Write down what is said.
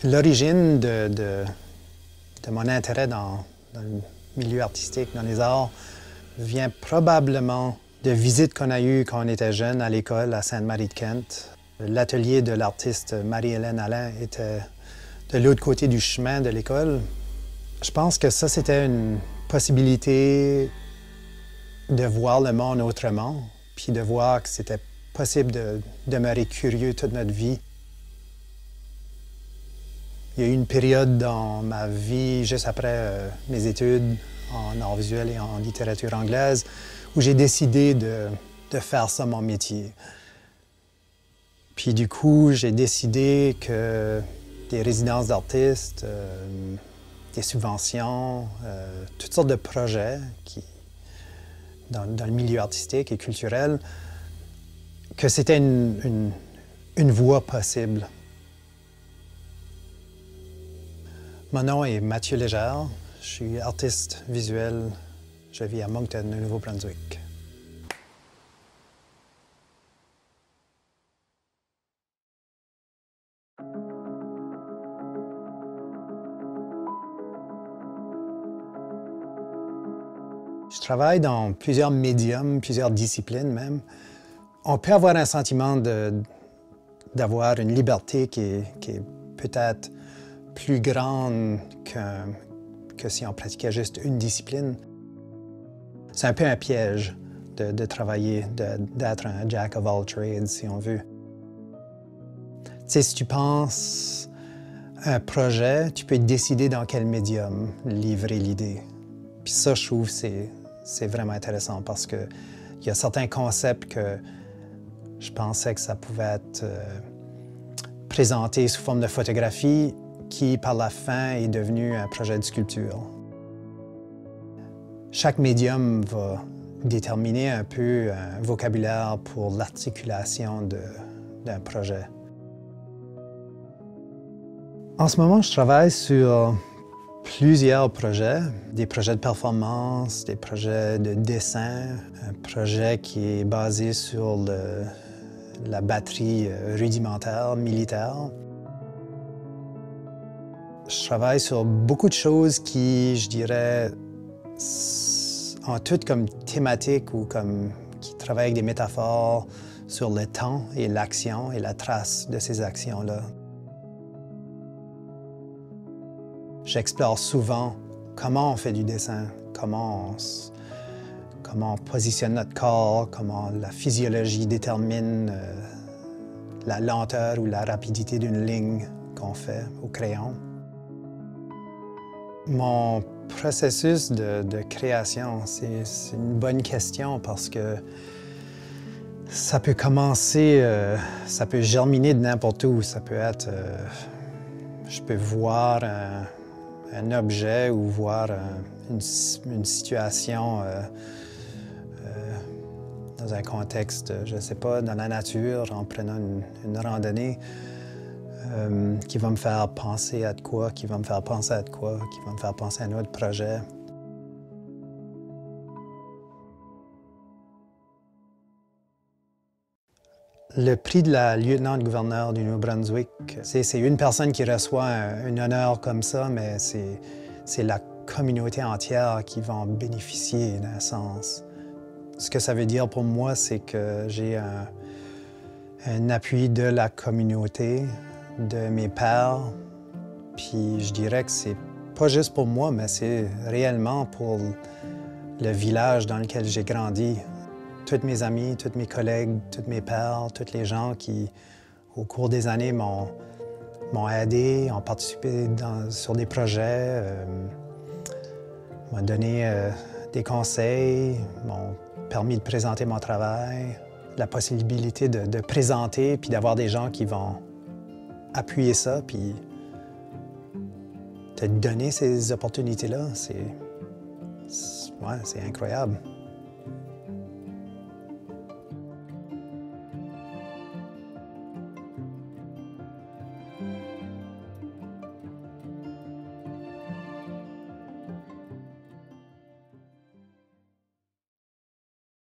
L'origine de mon intérêt dans le milieu artistique, dans les arts, vient probablement de visites qu'on a eues quand on était jeune à l'école à Sainte-Marie-de-Kent. L'atelier de l'artiste Marie-Hélène Alain était de l'autre côté du chemin de l'école. Je pense que ça, c'était une possibilité de voir le monde autrement, puis de voir que c'était possible de demeurer curieux toute notre vie. Il y a eu une période dans ma vie, juste après mes études en arts visuels et en littérature anglaise, où j'ai décidé de faire ça mon métier. Puis du coup, j'ai décidé que des résidences d'artistes, des subventions, toutes sortes de projets dans le milieu artistique et culturel, que c'était une voie possible. Mon nom est Mathieu Légère, je suis artiste visuel, je vis à Moncton, au Nouveau-Brunswick. Je travaille dans plusieurs médiums, plusieurs disciplines même. On peut avoir un sentiment d'avoir une liberté qui est peut-être plus grande que si on pratiquait juste une discipline. C'est un peu un piège de travailler, d'être un jack of all trades, si on veut. Tu sais, si tu penses à un projet, tu peux décider dans quel médium livrer l'idée. Puis ça, je trouve, c'est vraiment intéressant parce qu'il y a certains concepts que je pensais que ça pouvait être présenté sous forme de photographie qui, par la fin, est devenu un projet de sculpture. Chaque médium va déterminer un peu un vocabulaire pour l'articulation d'un projet. En ce moment, je travaille sur plusieurs projets, des projets de performance, des projets de dessin, un projet qui est basé sur la batterie rudimentaire militaire. Je travaille sur beaucoup de choses qui, je dirais, ont toutes comme thématique ou qui travaillent avec des métaphores sur le temps et l'action et la trace de ces actions-là. J'explore souvent comment on fait du dessin, comment on positionne notre corps, comment la physiologie détermine la lenteur ou la rapidité d'une ligne qu'on fait au crayon. Mon processus de création, c'est une bonne question parce que ça peut commencer, ça peut germiner de n'importe où. Ça peut être, je peux voir un objet ou voir une situation dans un contexte, je ne sais pas, dans la nature, en prenant une randonnée. Qui va me faire penser à de quoi, qui va me faire penser à de quoi, qui va me faire penser à un autre projet. Le prix de la lieutenant-gouverneur du Nouveau-Brunswick, c'est une personne qui reçoit un honneur comme ça, mais c'est la communauté entière qui va en bénéficier d'un sens. Ce que ça veut dire pour moi, c'est que j'ai un appui de la communauté, de mes pairs, puis je dirais que c'est pas juste pour moi, mais c'est réellement pour le village dans lequel j'ai grandi. Tous mes amis, tous mes collègues, tous mes pairs, tous les gens qui, au cours des années, m'ont aidé, ont participé sur des projets, m'ont donné des conseils, m'ont permis de présenter mon travail, la possibilité de présenter puis d'avoir des gens qui vont appuyer ça, puis te donner ces opportunités-là, c'est incroyable.